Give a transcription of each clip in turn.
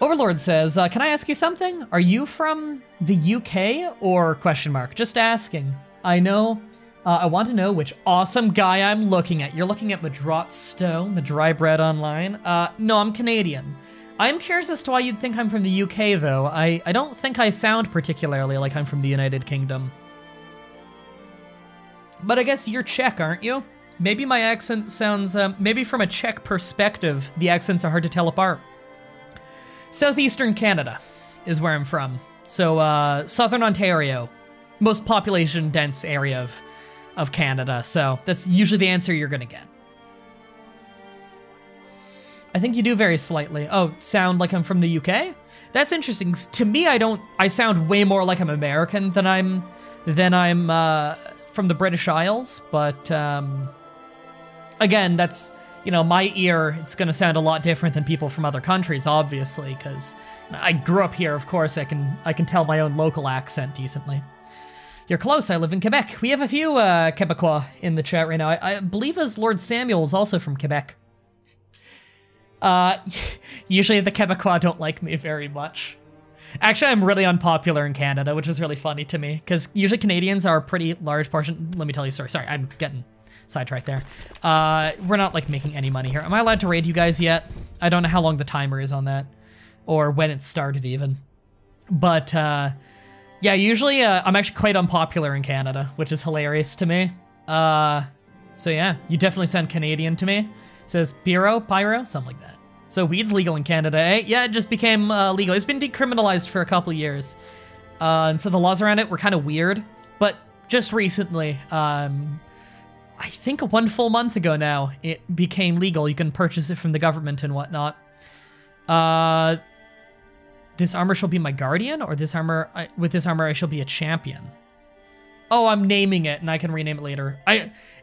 Overlord says, can I ask you something? Are you from the UK or question mark? Just asking. I know, I want to know which awesome guy I'm looking at. You're looking at Mah-Dry-Bread online? No, I'm Canadian. I'm curious as to why you'd think I'm from the UK though. I don't think I sound particularly like I'm from the United Kingdom. But I guess you're Czech, aren't you? Maybe my accent sounds, maybe from a Czech perspective, the accents are hard to tell apart. Southeastern Canada is where I'm from. So, Southern Ontario, most population dense area of Canada. So that's usually the answer you're gonna get. I think you do very slightly. Oh, sound like I'm from the UK? That's interesting. To me, I sound way more like I'm American than I'm from the British Isles, but, again, that's, you know, my ear, it's gonna sound a lot different than people from other countries, obviously, because I grew up here, of course, I can tell my own local accent decently. You're close, I live in Quebec. We have a few Quebecois in the chat right now. I believe as Lord Samuel is also from Quebec. Usually the Quebecois don't like me very much. Actually, I'm really unpopular in Canada, which is really funny to me, because usually Canadians are a pretty large portion. Let me tell you a story. Sorry, I'm getting sidetracked there. We're not, like, making any money here. Am I allowed to raid you guys yet? I don't know how long the timer is on that, or when it started, even. But, yeah, usually, I'm actually quite unpopular in Canada, which is hilarious to me. So yeah, you definitely sound Canadian to me. It says Pyro, something like that. So weed's legal in Canada, eh? Yeah, it just became legal. It's been decriminalized for a couple years. And so the laws around it were kind of weird. But just recently, I think 1 full month ago now, it became legal. You can purchase it from the government and whatnot. This armor shall be my guardian, or this armor, with this armor I shall be a champion. Oh, I'm naming it, and I can rename it later.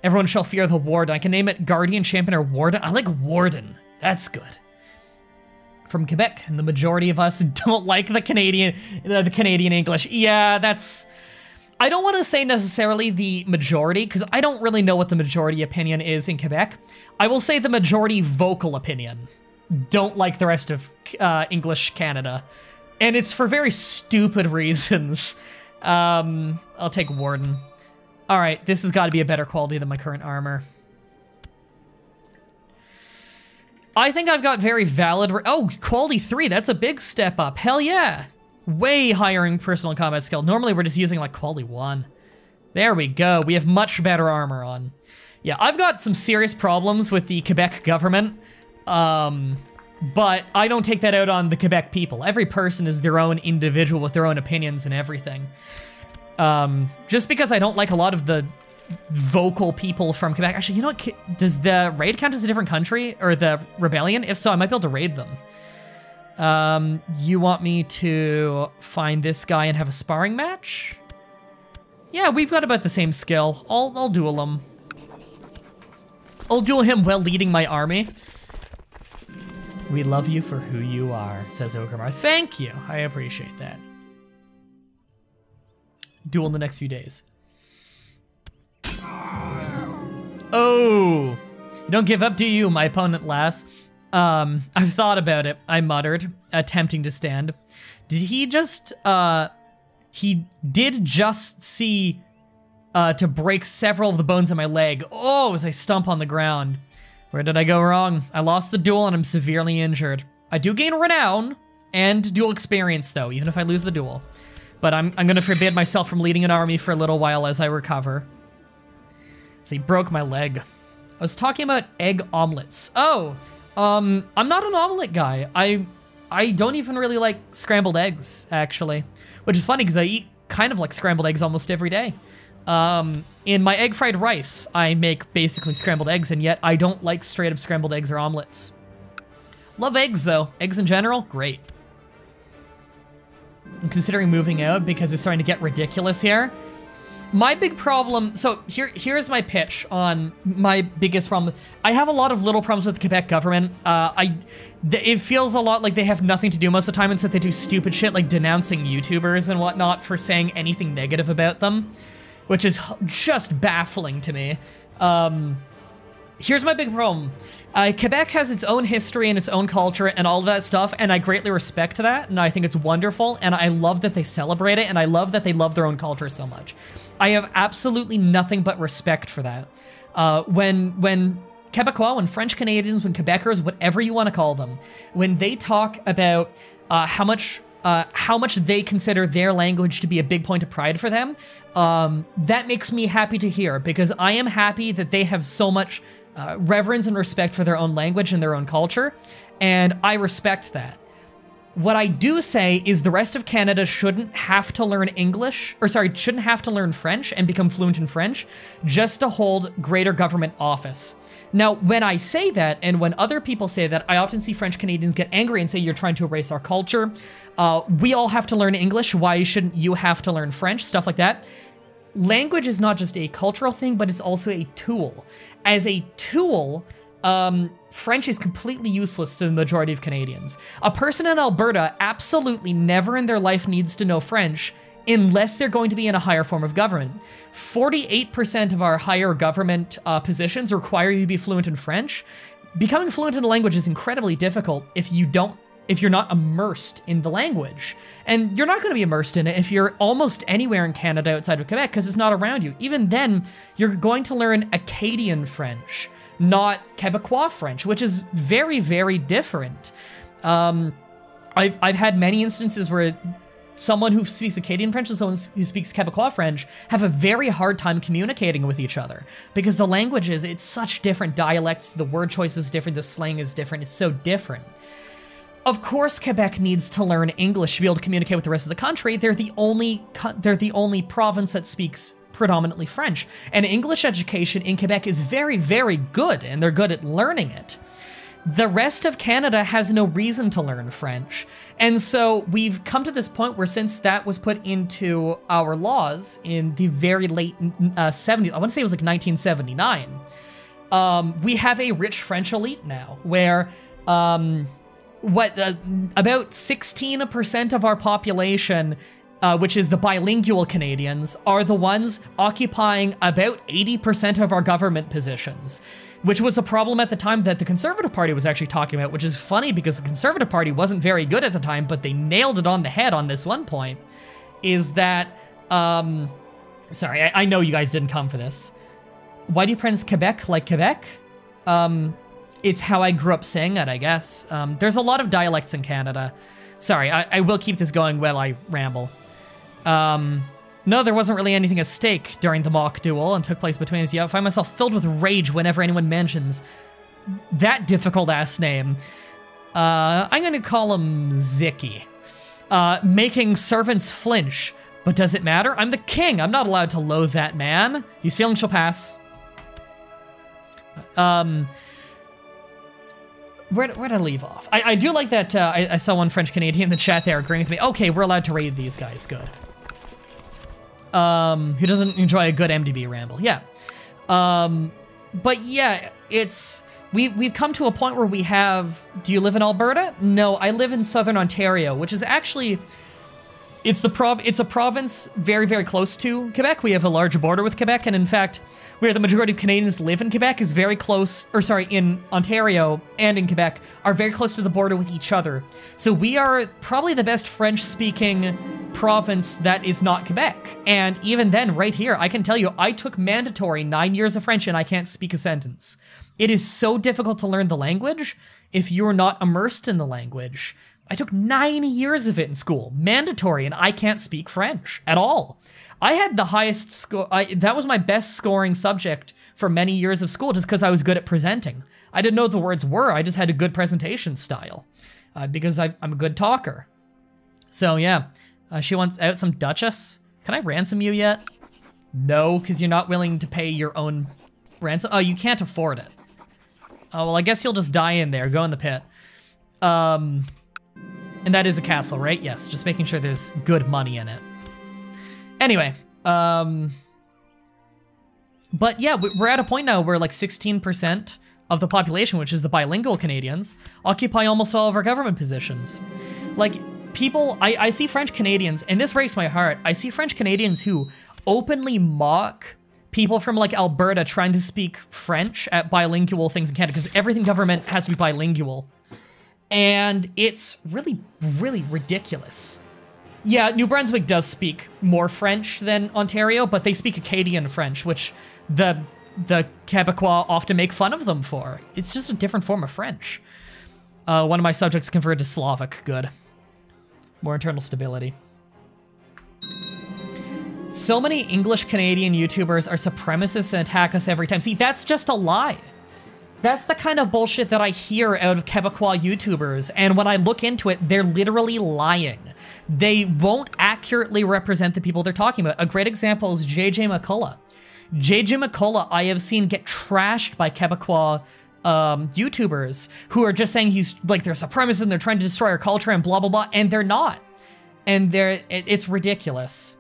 Everyone shall fear the warden. I can name it guardian, champion, or warden. I like warden. That's good. From Quebec, and the majority of us don't like the Canadian English. Yeah, that's... I don't want to say necessarily the majority, because I don't really know what the majority opinion is in Quebec. I will say the majority vocal opinion don't like the rest of English Canada. And it's for very stupid reasons. I'll take Warden. All right, this has got to be a better quality than my current armor. I think I've got very valid... Oh, quality 3, that's a big step up. Hell yeah. Way higher in personal combat skill. Normally we're just using like quality 1. There we go. We have much better armor on. Yeah, I've got some serious problems with the Quebec government. But I don't take that out on the Quebec people. Every person is their own individual with their own opinions and everything. Just because I don't like a lot of the vocal people from Quebec. Actually, you know what? Does the raid count as a different country? Or the rebellion? If so, I might be able to raid them. You want me to find this guy and have a sparring match? Yeah, we've got about the same skill. I'll duel him. I'll duel him while leading my army. We love you for who you are, says Ogrimmar. Thank you. I appreciate that. Duel in the next few days. Oh, you don't give up, do you? My opponent laughs. I've thought about it, I muttered, attempting to stand. Did he just, he did just see, to break several of the bones in my leg. Oh, as I stump on the ground. Where did I go wrong? I lost the duel and I'm severely injured. I do gain renown and duel experience though, even if I lose the duel. But I'm gonna forbid myself from leading an army for a little while as I recover. So he broke my leg. I was talking about egg omelets. Oh, I'm not an omelet guy. I don't even really like scrambled eggs, actually. Which is funny because I eat kind of like scrambled eggs almost every day. In my egg fried rice, I make basically scrambled eggs, and yet I don't like straight up scrambled eggs or omelets. Love eggs though. Eggs in general, great. I'm considering moving out because it's starting to get ridiculous here. My big problem, so here's my pitch on my biggest problem. I have a lot of little problems with the Quebec government. It feels a lot like they have nothing to do most of the time, and so they do stupid shit like denouncing YouTubers and whatnot for saying anything negative about them, which is just baffling to me. Here's my big problem. Quebec has its own history and its own culture and all of that stuff, and I greatly respect that, and I think it's wonderful, and I love that they celebrate it, and I love that they love their own culture so much. I have absolutely nothing but respect for that. When Quebecois, when French Canadians, when Quebecers, whatever you want to call them, when they talk about how much they consider their language to be a big point of pride for them, that makes me happy to hear, because I am happy that they have so much reverence and respect for their own language and their own culture, and I respect that. What I do say is the rest of Canada shouldn't have to learn shouldn't have to learn French and become fluent in French just to hold greater government office. Now, when I say that, and when other people say that, I often see French Canadians get angry and say, you're trying to erase our culture. We all have to learn English. Why shouldn't you have to learn French? Stuff like that. Language is not just a cultural thing, but it's also a tool. As a tool, French is completely useless to the majority of Canadians. A person in Alberta absolutely never in their life needs to know French unless they're going to be in a higher form of government. 48% of our higher government positions require you to be fluent in French. Becoming fluent in a language is incredibly difficult if you're not immersed in the language. And you're not going to be immersed in it if you're almost anywhere in Canada outside of Quebec, because it's not around you. Even then, you're going to learn Acadian French, not Quebecois French, which is very, very different. I've had many instances where someone who speaks Acadian French and someone who speaks Quebecois French have a very hard time communicating with each other, because the languages, it's such different dialects, the word choice is different, the slang is different, it's so different. Of course, Quebec needs to learn English to be able to communicate with the rest of the country. They're the only province that speaks predominantly French. And English education in Quebec is very, very good, and they're good at learning it. The rest of Canada has no reason to learn French. And so we've come to this point where, since that was put into our laws in the very late 70s, I want to say it was like 1979, we have a rich French elite now, where about 16% of our population, which is the bilingual Canadians, are the ones occupying about 80% of our government positions, which was a problem at the time that the Conservative Party was actually talking about, which is funny because the Conservative Party wasn't very good at the time, but they nailed it on the head on this one point, is that, sorry, I know you guys didn't come for this. Why do you pronounce Quebec like Quebec? It's how I grew up saying it, I guess. There's a lot of dialects in Canada. Sorry, I will keep this going while I ramble. No, there wasn't really anything at stake during the mock duel and took place between us. Yeah, I find myself filled with rage whenever anyone mentions that difficult-ass name. I'm gonna call him Zicky. Making servants flinch. But does it matter? I'm the king. I'm not allowed to loathe that man. These feelings shall pass. Where'd I leave off? I do like that I saw one French Canadian in the chat there agreeing with me. Okay, we're allowed to raid these guys. Good. Who doesn't enjoy a good MDB ramble? Yeah. But yeah, we've come to a point where we have. Do you live in Alberta? No, I live in southern Ontario, which is actually. It's a province very, very close to Quebec. We have a large border with Quebec, and in fact, where the majority of Canadians live in Quebec is very close, or sorry, in Ontario and in Quebec, are very close to the border with each other. So we are probably the best French-speaking province that is not Quebec. And even then, right here, I can tell you, I took mandatory 9 years of French and I can't speak a sentence. It is so difficult to learn the language if you're not immersed in the language. I took 9 years of it in school, mandatory, and I can't speak French at all. I had the highest score, that was my best scoring subject for many years of school just because I was good at presenting. I didn't know what the words were, I just had a good presentation style because I'm a good talker. So yeah, she wants out some Duchess. Can I ransom you yet? No, because you're not willing to pay your own ransom. Oh, you can't afford it. Oh, well, I guess you'll just die in there, go in the pit. And that is a castle, right? Yes, just making sure there's good money in it. Anyway, but yeah, we're at a point now where like 16% of the population, which is the bilingual Canadians, occupy almost all of our government positions. Like, people, I see French Canadians, and this breaks my heart, I see French Canadians who openly mock people from like Alberta trying to speak French at bilingual things in Canada, because everything government has to be bilingual. And it's really, really ridiculous. Yeah, New Brunswick does speak more French than Ontario, but they speak Acadian French, which the Quebecois often make fun of them for. It's just a different form of French. One of my subjects converted to Slavic. Good. More internal stability. So many English Canadian YouTubers are supremacists and attack us every time. See, that's just a lie. That's the kind of bullshit that I hear out of Quebecois YouTubers, and when I look into it, they're literally lying. They won't accurately represent the people they're talking about. A great example is JJ McCullough. JJ McCullough, I have seen get trashed by Quebecois YouTubers who are just saying he's like, they're supremacists and they're trying to destroy our culture and blah, blah, blah, and they're not. And it's ridiculous.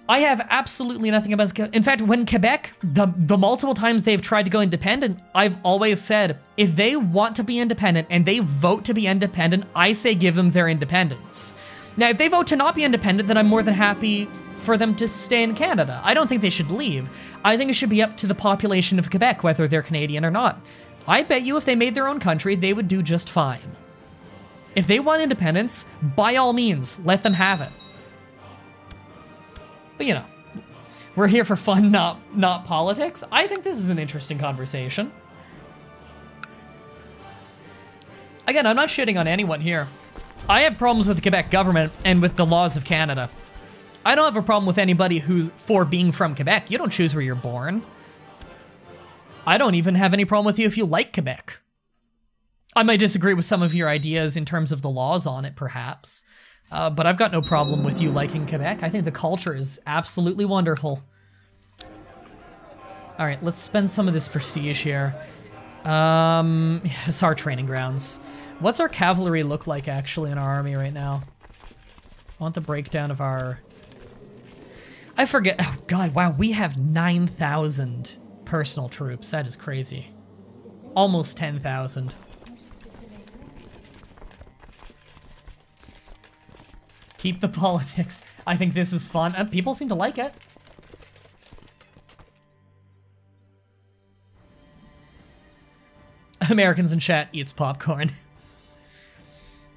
I have absolutely nothing about... In fact, when Quebec, the multiple times they've tried to go independent, I've always said, if they want to be independent and they vote to be independent, I say give them their independence. Now, if they vote to not be independent, then I'm more than happy for them to stay in Canada. I don't think they should leave. I think it should be up to the population of Quebec, whether they're Canadian or not. I bet you if they made their own country, they would do just fine. If they want independence, by all means, let them have it. But you know, we're here for fun, not politics. I think this is an interesting conversation. Again, I'm not shitting on anyone here. I have problems with the Quebec government and with the laws of Canada. I don't have a problem with anybody who's for being from Quebec. You don't choose where you're born. I don't even have any problem with you if you like Quebec. I might disagree with some of your ideas in terms of the laws on it, perhaps. But I've got no problem with you liking Quebec. I think the culture is absolutely wonderful. All right, let's spend some of this prestige here. It's our training grounds. What's our cavalry look like actually in our army right now? I want the breakdown of our... I forget. Oh God, wow, we have 9,000 personal troops. That is crazy. Almost 10,000. Keep the politics. I think this is fun. People seem to like it. Americans in chat eats popcorn.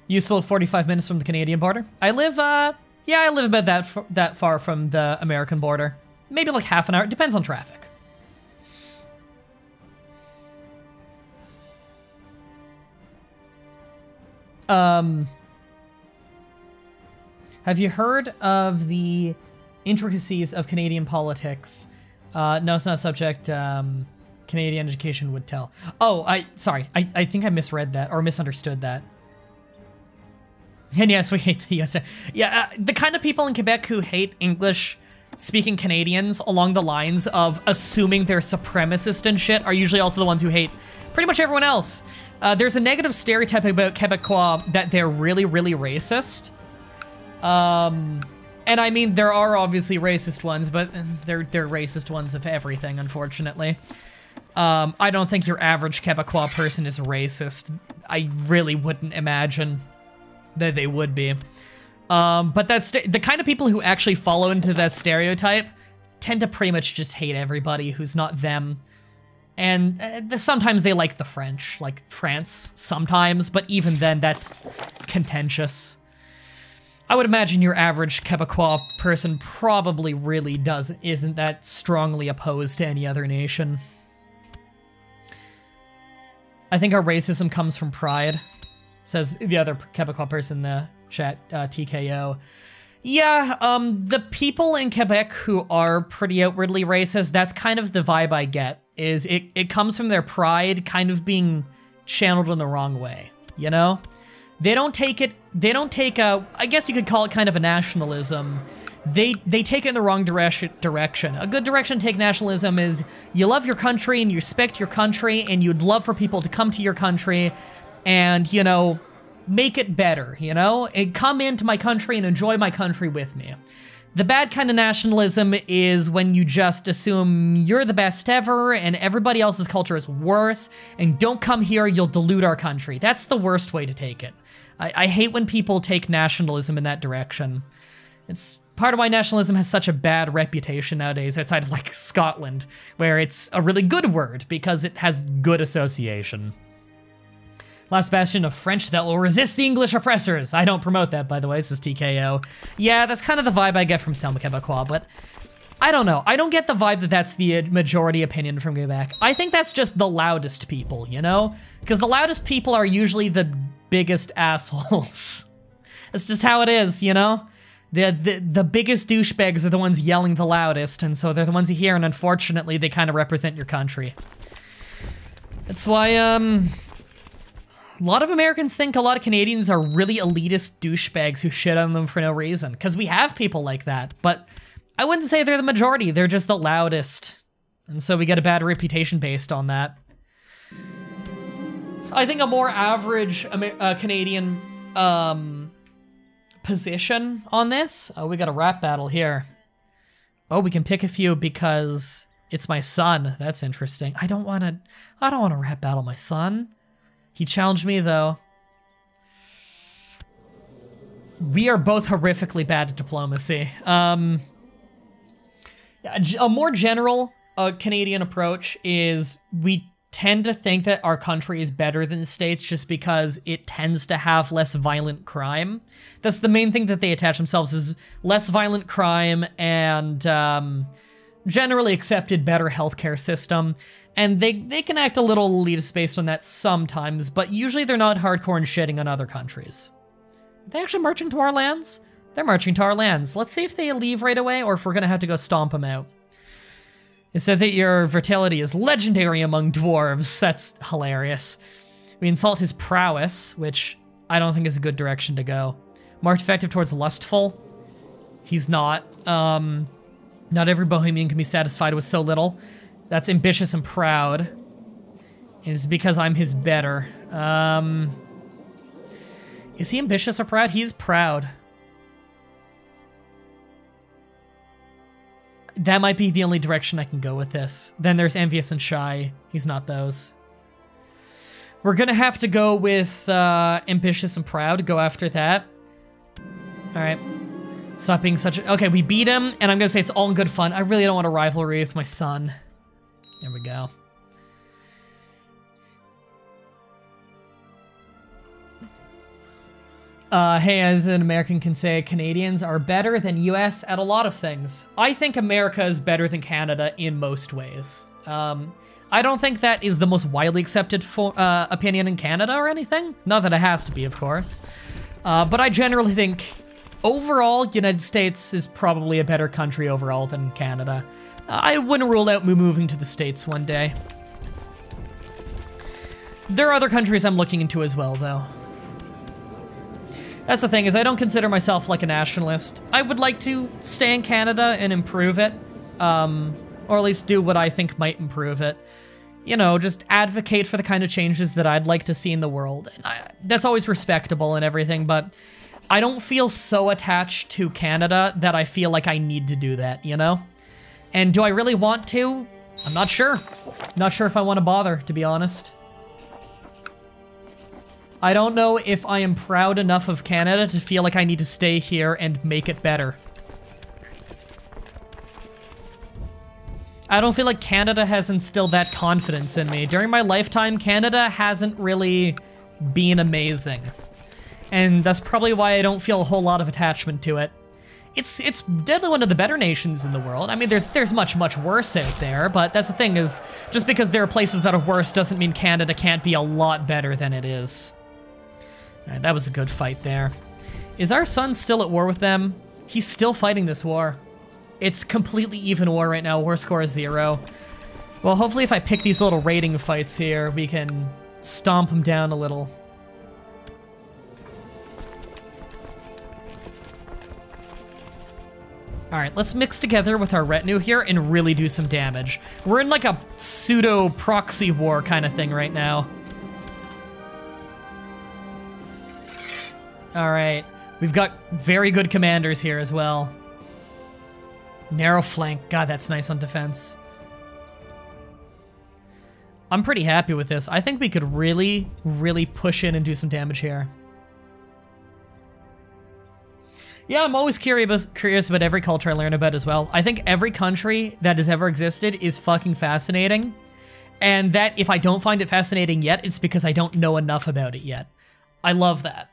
You still have 45 minutes from the Canadian border? I live, yeah, I live about that far from the American border. Maybe like half an hour. Depends on traffic. Have you heard of the intricacies of Canadian politics? No, it's not a subject Canadian education would tell. Oh, sorry. I think I misread that or misunderstood that. And yes, we hate the US. Yeah, the kind of people in Quebec who hate English-speaking Canadians along the lines of assuming they're supremacist and shit are usually also the ones who hate pretty much everyone else. There's a negative stereotype about Quebecois that they're really, really racist. And I mean, there are obviously racist ones, but they're racist ones of everything, unfortunately. I don't think your average Quebecois person is racist. I really wouldn't imagine that they would be. But that's the kind of people who actually follow into that stereotype tend to pretty much just hate everybody who's not them. And sometimes they like the French, like France sometimes, but even then that's contentious. I would imagine your average Quebecois person probably really isn't that strongly opposed to any other nation. I think our racism comes from pride, says the other Quebecois person in the chat, TKO. Yeah, the people in Quebec who are pretty outwardly racist, that's kind of the vibe I get, is it comes from their pride kind of being channeled in the wrong way, you know? They don't take I guess you could call it kind of a nationalism. They take it in the wrong direction. A good direction to take nationalism is you love your country and you respect your country and you'd love for people to come to your country and, you know, make it better, you know? And come into my country and enjoy my country with me. The bad kind of nationalism is when you just assume you're the best ever and everybody else's culture is worse and don't come here, you'll dilute our country. That's the worst way to take it. I hate when people take nationalism in that direction. It's part of why nationalism has such a bad reputation nowadays outside of like Scotland, where it's a really good word because it has good association. Last bastion of French that will resist the English oppressors. I don't promote that, by the way. This is TKO. Yeah, that's kind of the vibe I get from Selma Quebecois, but I don't know. I don't get the vibe that that's the majority opinion from Quebec. I think that's just the loudest people, you know? Because the loudest people are usually the biggest assholes. That's just how it is, you know? The biggest douchebags are the ones yelling the loudest, and so they're the ones you hear, and unfortunately, they kind of represent your country. That's why, a lot of Americans think a lot of Canadians are really elitist douchebags who shit on them for no reason, because we have people like that, but I wouldn't say they're the majority, they're just the loudest. And so we get a bad reputation based on that. I think a more average Canadian position on this. Oh, we got a rap battle here. Oh, we can pick a few because it's my son. That's interesting. I don't want to rap battle my son. He challenged me though. We are both horrifically bad at diplomacy. A more general Canadian approach is we tend to think that our country is better than the States just because it tends to have less violent crime. That's the main thing that they attach themselves is less violent crime and generally accepted better healthcare system. And they can act a little elitist based on that sometimes, but usually they're not hardcore and shitting on other countries. Are they actually marching to our lands? They're marching to our lands. Let's see if they leave right away or if we're gonna have to go stomp them out. It said that your fertility is legendary among dwarves. That's hilarious. We insult his prowess, which I don't think is a good direction to go. Marked effective towards lustful. He's not. Not every Bohemian can be satisfied with so little. That's ambitious and proud. And it's because I'm his better. Is he ambitious or proud? He's proud. That might be the only direction I can go with this. Then there's envious and shy. He's not those. We're gonna have to go with ambitious and proud. Go after that. All right. Stop being such a... Okay, we beat him, and I'm gonna say it's all in good fun. I really don't want a rivalry with my son. There we go. Hey, as an American can say, Canadians are better than US at a lot of things. I think America is better than Canada in most ways. I don't think that is the most widely accepted opinion in Canada or anything. Not that it has to be, of course. But I generally think, overall, United States is probably a better country overall than Canada. I wouldn't rule out moving to the States one day. There are other countries I'm looking into as well, though. That's the thing, is I don't consider myself like a nationalist. I would like to stay in Canada and improve it, or at least do what I think might improve it. You know, just advocate for the kind of changes that I'd like to see in the world. And that's always respectable and everything, but I don't feel so attached to Canada that I feel like I need to do that, you know? And do I really want to? I'm not sure. Not sure if I want to bother, to be honest. I don't know if I am proud enough of Canada to feel like I need to stay here and make it better. I don't feel like Canada has instilled that confidence in me. During my lifetime, Canada hasn't really been amazing. And that's probably why I don't feel a whole lot of attachment to it. It's definitely one of the better nations in the world. I mean, there's much worse out there, but that's the thing is, just because there are places that are worse doesn't mean Canada can't be a lot better than it is. All right, that was a good fight there. Is our son still at war with them? He's still fighting this war. It's completely even war right now. War score is 0. Well, hopefully if I pick these little raiding fights here, we can stomp them down a little. All right, let's mix together with our retinue here and really do some damage. We're in like a pseudo proxy war kind of thing right now. All right, we've got very good commanders here as well. Narrow flank, God, that's nice on defense. I'm pretty happy with this. I think we could really push in and do some damage here. Yeah, I'm always curious about every culture I learn about as well. I think every country that has ever existed is fucking fascinating. And that if I don't find it fascinating yet, it's because I don't know enough about it yet. I love that.